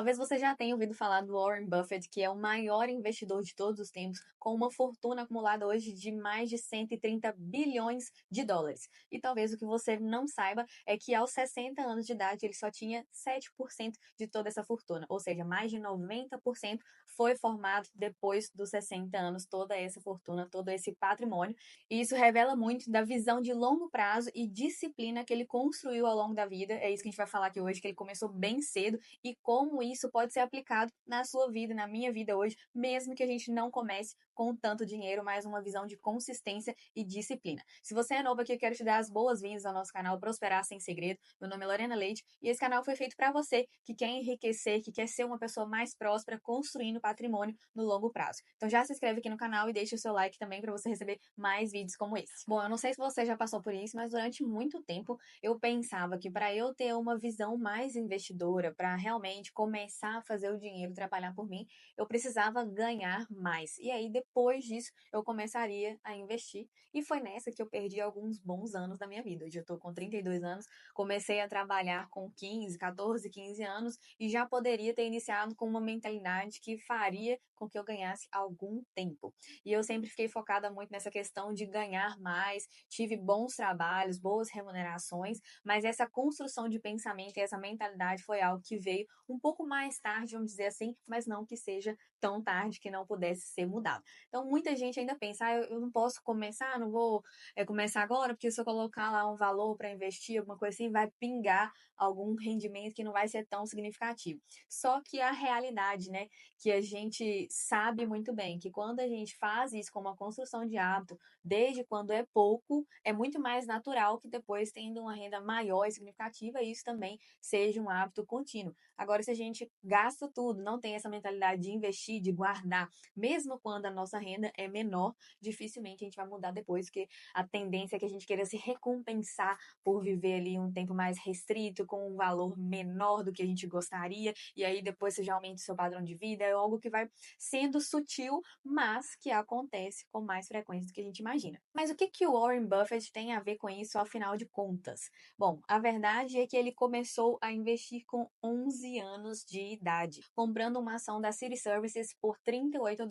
Talvez você já tenha ouvido falar do Warren Buffett, que é o maior investidor de todos os tempos, com uma fortuna acumulada hoje de mais de 130 bilhões de dólares. E talvez o que você não saiba é que aos 60 anos de idade ele só tinha 7% de toda essa fortuna, ou seja, mais de 90% foi formado depois dos 60 anos, toda essa fortuna, todo esse patrimônio. E isso revela muito da visão de longo prazo e disciplina que ele construiu ao longo da vida. É isso que a gente vai falar aqui hoje, que ele começou bem cedo e como isso pode ser aplicado na sua vida, na minha vida hoje, mesmo que a gente não comece com tanto dinheiro, mas uma visão de consistência e disciplina. Se você é novo aqui, eu quero te dar as boas-vindas ao nosso canal Prosperar Sem Segredo. Meu nome é Lorena Leite e esse canal foi feito para você que quer enriquecer, que quer ser uma pessoa mais próspera, construindo patrimônio no longo prazo. Então já se inscreve aqui no canal e deixa o seu like também para você receber mais vídeos como esse. Bom, eu não sei se você já passou por isso, mas durante muito tempo eu pensava que para eu ter uma visão mais investidora, para realmente começar a fazer o dinheiro trabalhar por mim, eu precisava ganhar mais. E aí, depois disso, eu começaria a investir. E foi nessa que eu perdi alguns bons anos da minha vida. Hoje eu estou com 32 anos, comecei a trabalhar com 15, 14, 15 anos e já poderia ter iniciado com uma mentalidade que faria com que eu ganhasse algum tempo. E eu sempre fiquei focada muito nessa questão de ganhar mais, tive bons trabalhos, boas remunerações, mas essa construção de pensamento e essa mentalidade foi algo que veio um pouco mais tarde, vamos dizer assim, mas não que seja tão tarde que não pudesse ser mudado. Então, muita gente ainda pensa, eu não posso começar, não vou começar agora, porque se eu colocar lá um valor para investir, alguma coisa assim, vai pingar algum rendimento que não vai ser tão significativo. Só que a realidade, né, que a gente sabe muito bem, que quando a gente faz isso com uma construção de hábito, desde quando é pouco, é muito mais natural que depois, tendo uma renda maior e significativa, isso também seja um hábito contínuo. Agora, se a gente gasta tudo, não tem essa mentalidade de investir, de guardar, mesmo quando a nossa renda é menor, dificilmente a gente vai mudar depois, porque a tendência é que a gente queira se recompensar por viver ali um tempo mais restrito, com um valor menor do que a gente gostaria, e aí depois você já aumenta o seu padrão de vida, é algo que vai sendo sutil, mas que acontece com mais frequência do que a gente imagina. Mas o que que o Warren Buffett tem a ver com isso, afinal de contas? Bom, a verdade é que ele começou a investir com 11 anos de idade, comprando uma ação da City Services por $38,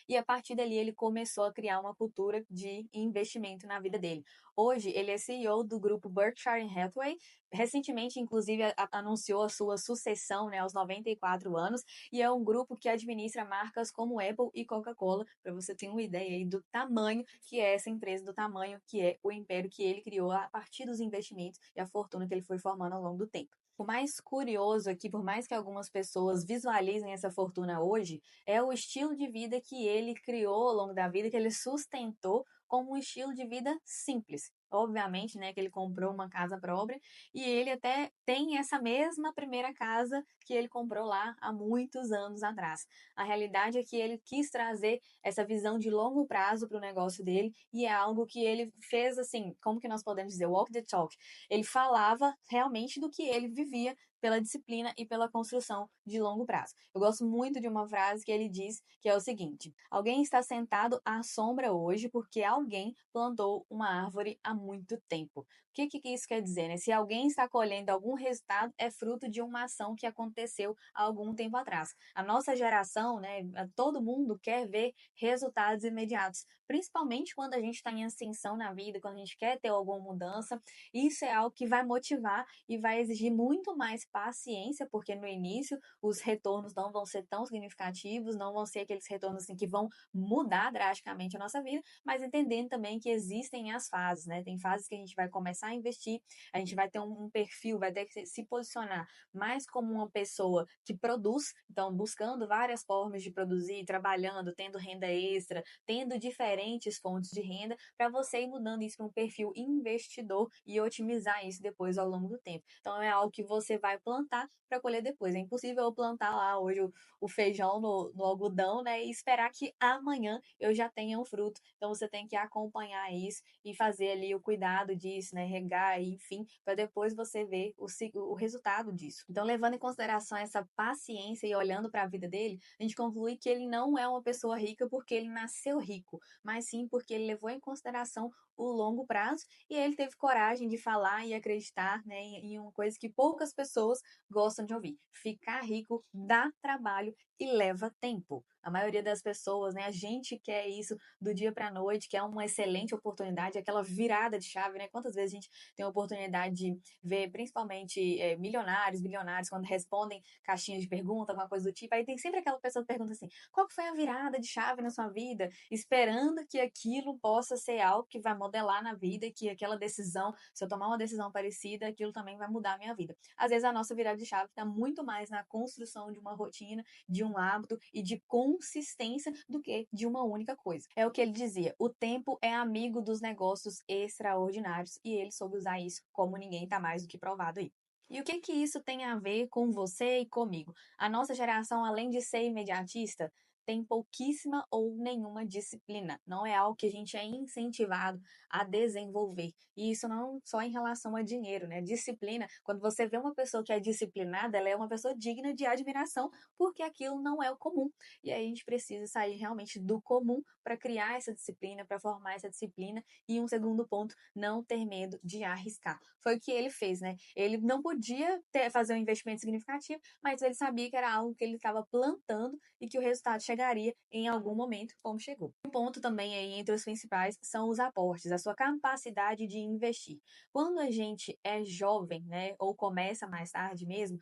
e a partir dali ele começou a criar uma cultura de investimento na vida dele. Hoje ele é CEO do grupo Berkshire Hathaway, recentemente inclusive anunciou a sua sucessão, né, aos 94 anos, e é um grupo que administra marcas como Apple e Coca-Cola, para você ter uma ideia aí do tamanho que é essa empresa, do tamanho que é o império que ele criou a partir dos investimentos e a fortuna que ele foi formando ao longo do tempo. O mais curioso aqui, por mais que algumas pessoas visualizem essa fortuna hoje, é o estilo de vida que ele criou ao longo da vida, que ele sustentou como um estilo de vida simples. Obviamente, né, que ele comprou uma casa própria e ele até tem essa mesma primeira casa que ele comprou lá há muitos anos atrás. A realidade é que ele quis trazer essa visão de longo prazo para o negócio dele e é algo que ele fez assim, como que nós podemos dizer, walk the talk. Ele falava realmente do que ele vivia pela disciplina e pela construção de longo prazo. Eu gosto muito de uma frase que ele diz, que é o seguinte: alguém está sentado à sombra hoje porque alguém plantou uma árvore há muito tempo. O que isso quer dizer, né? Se alguém está colhendo algum resultado, é fruto de uma ação que aconteceu há algum tempo atrás. A nossa geração, né, todo mundo quer ver resultados imediatos, principalmente quando a gente está em ascensão na vida, quando a gente quer ter alguma mudança. Isso é algo que vai motivar e vai exigir muito mais paciência, porque no início os retornos não vão ser tão significativos, não vão ser aqueles retornos assim, que vão mudar drasticamente a nossa vida, mas entendendo também que existem as fases, né? Tem fases que a gente vai começar a investir, a gente vai ter um perfil, vai ter que se posicionar mais como uma pessoa que produz, então buscando várias formas de produzir, trabalhando, tendo renda extra, tendo diferentes fontes de renda, para você ir mudando isso para um perfil investidor e otimizar isso depois ao longo do tempo. Então é algo que você vai plantar para colher depois. É impossível eu plantar lá hoje o feijão no algodão, né, e esperar que amanhã eu já tenha um fruto. Então você tem que acompanhar isso e fazer ali o cuidado disso, né, regar, enfim, para depois você ver o resultado disso. Então, levando em consideração essa paciência e olhando para a vida dele, a gente conclui que ele não é uma pessoa rica porque ele nasceu rico, mas sim porque ele levou em consideração o longo prazo, e ele teve coragem de falar e acreditar, né, em uma coisa que poucas pessoas gostam de ouvir. Ficar rico dá trabalho e leva tempo. A maioria das pessoas, né, a gente quer isso do dia para a noite, que é uma excelente oportunidade, aquela virada de chave, né? Quantas vezes a gente tem a oportunidade de ver, principalmente, milionários, bilionários, quando respondem caixinhas de pergunta, alguma coisa do tipo, aí tem sempre aquela pessoa que pergunta assim: qual que foi a virada de chave na sua vida? Esperando que aquilo possa ser algo que vai modelar na vida, que aquela decisão, se eu tomar uma decisão parecida, aquilo também vai mudar a minha vida. Às vezes a nossa virada de chave está muito mais na construção de uma rotina, de um hábito e de consistência do que de uma única coisa. É o que ele dizia: o tempo é amigo dos negócios extraordinários, e ele soube usar isso como ninguém, tá mais do que provado aí. E o que que isso tem a ver com você e comigo? A nossa geração, além de ser imediatista, tem pouquíssima ou nenhuma disciplina. Não é algo que a gente é incentivado a desenvolver. E isso não só em relação a dinheiro, né? Disciplina, quando você vê uma pessoa que é disciplinada, ela é uma pessoa digna de admiração, porque aquilo não é o comum. E aí a gente precisa sair realmente do comum para criar essa disciplina, para formar essa disciplina. E um segundo ponto, não ter medo de arriscar. Foi o que ele fez, né? Ele não podia fazer um investimento significativo, mas ele sabia que era algo que ele estava plantando e que o resultado chegaria em algum momento, como chegou. Um ponto também aí entre os principais são os aportes, a sua capacidade de investir. Quando a gente é jovem, né, ou começa mais tarde mesmo,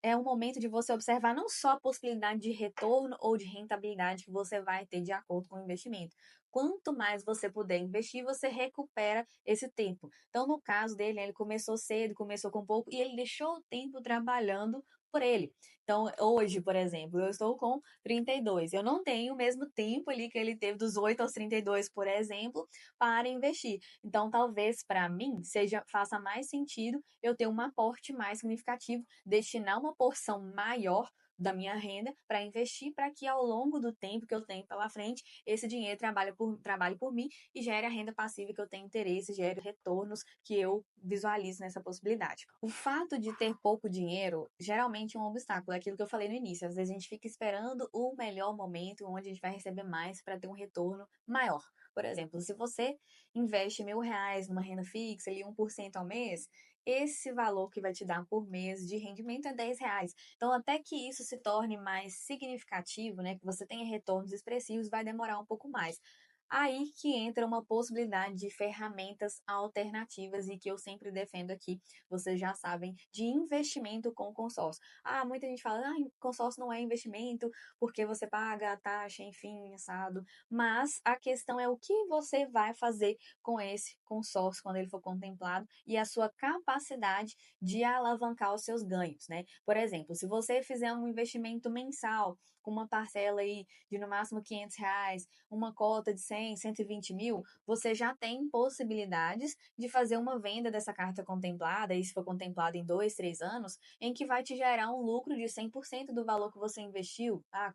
é um momento de você observar não só a possibilidade de retorno ou de rentabilidade que você vai ter de acordo com o investimento. Quanto mais você puder investir, você recupera esse tempo. Então, no caso dele, ele começou cedo, começou com pouco, e ele deixou o tempo trabalhando por ele. Então, hoje, por exemplo, eu estou com 32. Eu não tenho o mesmo tempo ali que ele teve dos 8 aos 32, por exemplo, para investir. Então, talvez para mim faça mais sentido eu ter um aporte mais significativo, destinar uma porção maior da minha renda para investir, para que ao longo do tempo que eu tenho pela frente, esse dinheiro trabalhe por mim e gere a renda passiva que eu tenho interesse, gere retornos que eu visualizo nessa possibilidade. O fato de ter pouco dinheiro geralmente é um obstáculo, é aquilo que eu falei no início. Às vezes a gente fica esperando o melhor momento, onde a gente vai receber mais para ter um retorno maior. Por exemplo, se você investe R$ 1.000 numa renda fixa, ali 1% ao mês, esse valor que vai te dar por mês de rendimento é R$ 10. Então, até que isso se torne mais significativo, né, que você tenha retornos expressivos, vai demorar um pouco mais. Aí que entra uma possibilidade de ferramentas alternativas e que eu sempre defendo aqui, vocês já sabem, de investimento com consórcio. Ah, muita gente fala, consórcio não é investimento porque você paga a taxa, enfim, assado. Mas a questão é o que você vai fazer com esse consórcio quando ele for contemplado e a sua capacidade de alavancar os seus ganhos, né? Por exemplo, se você fizer um investimento mensal com uma parcela aí de no máximo R$ 500, uma cota de 100, 120 mil, você já tem possibilidades de fazer uma venda dessa carta contemplada, e se for contemplada em 2, 3 anos, em que vai te gerar um lucro de 100% do valor que você investiu. Ah,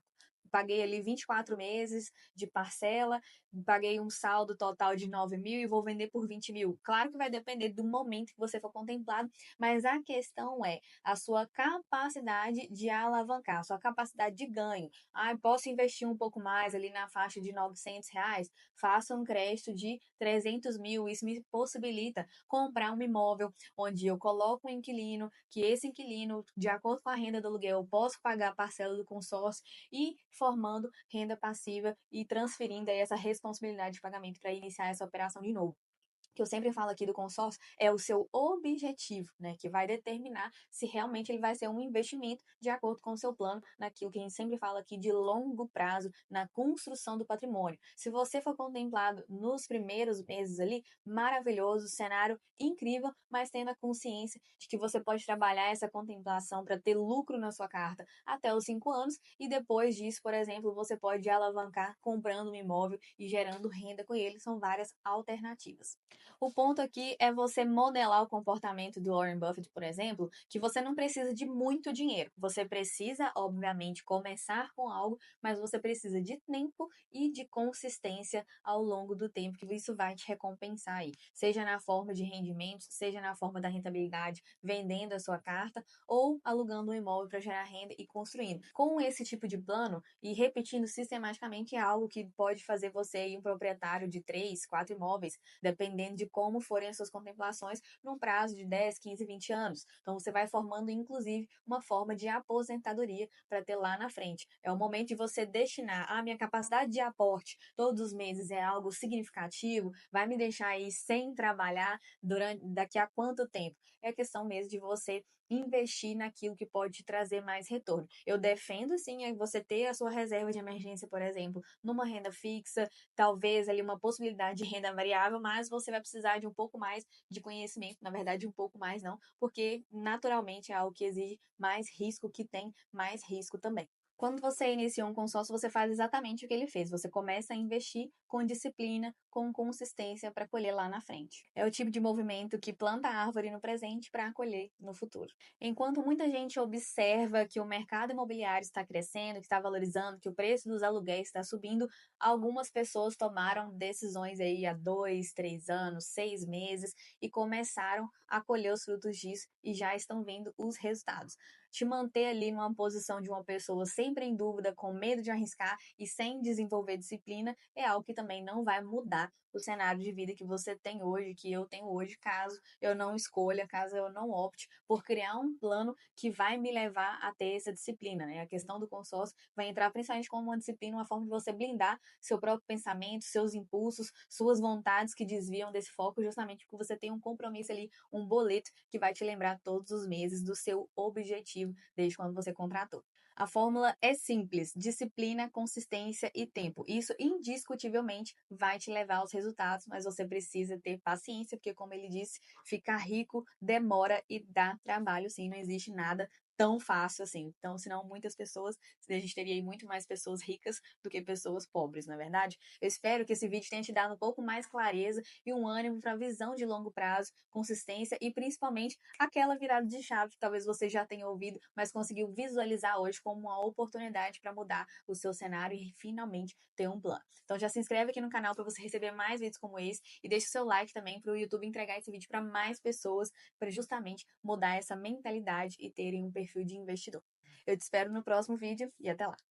paguei ali 24 meses de parcela, paguei um saldo total de 9 mil e vou vender por 20 mil. Claro que vai depender do momento que você for contemplado, mas a questão é a sua capacidade de alavancar, a sua capacidade de ganho. Ah, posso investir um pouco mais ali na faixa de R$ 900? Faça um crédito de 300 mil. Isso me possibilita comprar um imóvel onde eu coloco um inquilino, que esse inquilino, de acordo com a renda do aluguel, eu posso pagar a parcela do consórcio e formando renda passiva e transferindo aí essa responsabilidade de pagamento para iniciar essa operação de novo. Que eu sempre falo aqui do consórcio, é o seu objetivo, né? Que vai determinar se realmente ele vai ser um investimento de acordo com o seu plano, naquilo que a gente sempre fala aqui de longo prazo, na construção do patrimônio. Se você for contemplado nos primeiros meses ali, maravilhoso, cenário incrível, mas tendo a consciência de que você pode trabalhar essa contemplação para ter lucro na sua carta até os 5 anos, e depois disso, por exemplo, você pode alavancar comprando um imóvel e gerando renda com ele. São várias alternativas. O ponto aqui é você modelar o comportamento do Warren Buffett, por exemplo, que você não precisa de muito dinheiro. Você precisa, obviamente, começar com algo, mas você precisa de tempo e de consistência ao longo do tempo, que isso vai te recompensar aí. Seja na forma de rendimentos, seja na forma da rentabilidade, vendendo a sua carta ou alugando um imóvel para gerar renda e construindo. Com esse tipo de plano e repetindo sistematicamente é algo que pode fazer você ir um proprietário de 3, 4 imóveis, dependendo de como forem as suas contemplações, num prazo de 10, 15, 20 anos. Então, você vai formando, inclusive, uma forma de aposentadoria para ter lá na frente. É o momento de você destinar a minha capacidade de aporte todos os meses é algo significativo, vai me deixar aí sem trabalhar daqui a quanto tempo? É questão mesmo de você investir naquilo que pode te trazer mais retorno. Eu defendo sim você ter a sua reserva de emergência, por exemplo, numa renda fixa, talvez ali uma possibilidade de renda variável, mas você vai precisar de um pouco mais de conhecimento, na verdade um pouco mais não, porque naturalmente é algo que exige mais risco, que tem mais risco também. Quando você inicia um consórcio, você faz exatamente o que ele fez. Você começa a investir com disciplina, com consistência para colher lá na frente. É o tipo de movimento que planta a árvore no presente para colher no futuro. Enquanto muita gente observa que o mercado imobiliário está crescendo, que está valorizando, que o preço dos aluguéis está subindo, algumas pessoas tomaram decisões aí há 2, 3 anos, 6 meses e começaram a colher os frutos disso e já estão vendo os resultados. Te manter ali numa posição de uma pessoa sempre em dúvida, com medo de arriscar e sem desenvolver disciplina é algo que também não vai mudar o cenário de vida que você tem hoje, que eu tenho hoje, caso eu não escolha, caso eu não opte por criar um plano que vai me levar a ter essa disciplina, né? A questão do consórcio vai entrar principalmente como uma disciplina, uma forma de você blindar seu próprio pensamento, seus impulsos, suas vontades que desviam desse foco, justamente porque você tem um compromisso ali, um boleto que vai te lembrar todos os meses do seu objetivo desde quando você contratou. A fórmula é simples: disciplina, consistência e tempo. Isso indiscutivelmente vai te levar aos resultados, mas você precisa ter paciência, porque, como ele disse, ficar rico demora e dá trabalho, sim. Não existe nada tão fácil assim. Então, senão muitas pessoas, a gente teria aí muito mais pessoas ricas do que pessoas pobres, não é verdade? Eu espero que esse vídeo tenha te dado um pouco mais clareza e um ânimo para a visão de longo prazo, consistência e principalmente aquela virada de chave que talvez você já tenha ouvido, mas conseguiu visualizar hoje como uma oportunidade para mudar o seu cenário e finalmente ter um plano. Então já se inscreve aqui no canal para você receber mais vídeos como esse e deixa o seu like também para o YouTube entregar esse vídeo para mais pessoas, para justamente mudar essa mentalidade e terem um perfil de investidor. Eu te espero no próximo vídeo e até lá!